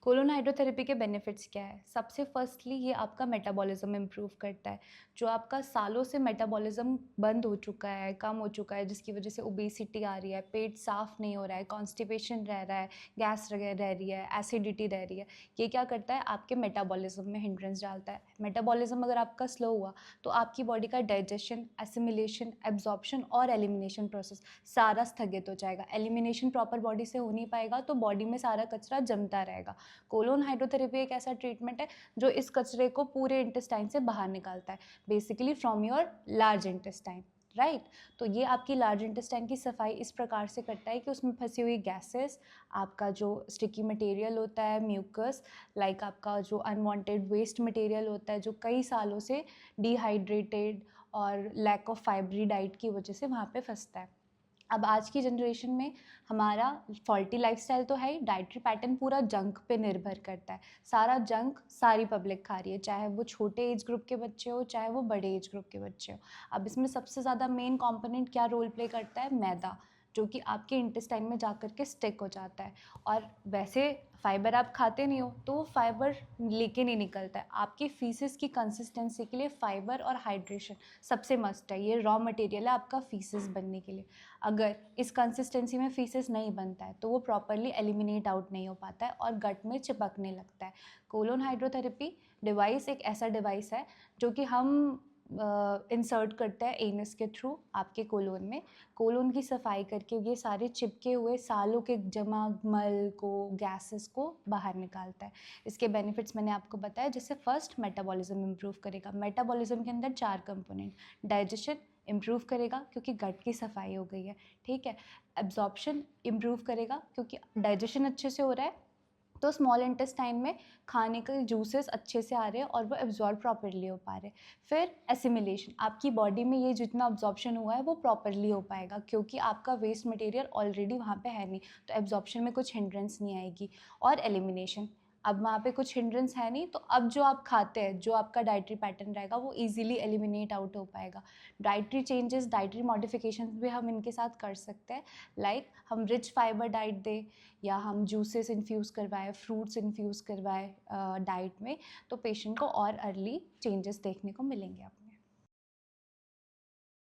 Colon hydrotherapy के benefits क्या है? सबसे फर्स्टली ये आपका मेटाबॉलिज्म इम्प्रूव करता है। जो आपका सालों से मेटाबॉलिज्म बंद हो चुका है, कम हो चुका है, जिसकी वजह से ओबेसिटी आ रही है, पेट साफ नहीं हो रहा है, कॉन्स्टिपेशन रह रहा है, गैस रह रही है, एसिडिटी रह रही है, ये क्या करता है आपके मेटाबॉलिज्म में हिंड्रेंस डालता है। मेटाबॉलिज्म अगर आपका स्लो हुआ तो आपकी बॉडी का डाइजेशन, एसिमिलेशन, एब्जॉर्प्शन और एलिमिनेशन प्रोसेस सारा स्थगित हो जाएगा। एलिमिनेशन प्रॉपर बॉडी से हो नहीं पाएगा तो बॉडी में सारा कचरा जमता रहेगा। कोलोन हाइड्रोथेरेपी एक ऐसा ट्रीटमेंट है जो इस कचरे को पूरे इंटेस्टाइन से बाहर निकालता है, basically from your large intestine, right. तो ये आपकी लार्ज इंटेस्टाइन की सफाई इस प्रकार से करता है कि उसमें फंसी हुई गैसेस, आपका जो स्टिकी मटेरियल होता है, म्यूकस, लाइक आपका जो अनवांटेड वेस्ट मटेरियल होता है जो कई सालों से डिहाइड्रेटेड और लैक ऑफ फाइबरी डाइट की वजह से वहाँ पे फंसता है। अब आज की जनरेशन में हमारा फॉल्टी लाइफस्टाइल तो है ही, डाइटरी पैटर्न पूरा जंक पे निर्भर करता है। सारा जंक सारी पब्लिक खा रही है, चाहे वो छोटे एज ग्रुप के बच्चे हो चाहे वो बड़े एज ग्रुप के बच्चे हो। अब इसमें सबसे ज़्यादा मेन कंपोनेंट क्या रोल प्ले करता है? मैदा, जो कि आपके इंटेस्टाइन में जा कर के स्टिक हो जाता है। और वैसे फाइबर आप खाते नहीं हो तो वो फाइबर लेके नहीं निकलता है। आपकी फीसिस की कंसिस्टेंसी के लिए फाइबर और हाइड्रेशन सबसे मस्ट है, ये रॉ मटेरियल है आपका फीसिस बनने के लिए। अगर इस कंसिस्टेंसी में फीसिस नहीं बनता है तो वो प्रॉपरली एलिमिनेट आउट नहीं हो पाता है और गट में चिपकने लगता है। कोलोन हाइड्रोथेरेपी डिवाइस एक ऐसा डिवाइस है जो कि हम इंसर्ट करते हैं एनस के थ्रू आपके कोलोन में। कोलोन की सफाई करके ये सारे चिपके हुए सालों के जमा मल को, गैसेस को बाहर निकालता है। इसके बेनिफिट्स मैंने आपको बताया, जैसे फर्स्ट मेटाबॉलिज्म इम्प्रूव करेगा। मेटाबॉलिज्म के अंदर 4 कंपोनेंट, डाइजेशन इम्प्रूव करेगा क्योंकि गट की सफाई हो गई है, ठीक है। एब्जॉर्प्शन इम्प्रूव करेगा क्योंकि डाइजेशन अच्छे से हो रहा है तो स्मॉल इंटेस्टाइन में खाने के जूसेस अच्छे से आ रहे हैं और वो एब्जॉर्ब प्रॉपरली हो पा रहे हैं। फिर एसिमिलेशन, आपकी बॉडी में ये जितना एब्जॉर्प्शन हुआ है वो प्रॉपरली हो पाएगा क्योंकि आपका वेस्ट मटेरियल ऑलरेडी वहाँ पे है नहीं, तो एब्जॉर्प्शन में कुछ हिंड्रेंस नहीं आएगी। और एलिमिनेशन, अब वहाँ पे कुछ हिंड्रेंस है नहीं तो अब जो आप खाते हैं, जो आपका डाइटरी पैटर्न रहेगा वो इजीली एलिमिनेट आउट हो पाएगा। डाइटरी चेंजेस, डाइटरी मॉडिफिकेशंस भी हम इनके साथ कर सकते हैं, लाइक हम रिच फाइबर डाइट दें या हम जूसेस इन्फ्यूज़ करवाएं, फ्रूट्स इन्फ्यूज़ करवाएं डाइट में, तो पेशेंट को और अर्ली चेंजेस देखने को मिलेंगे।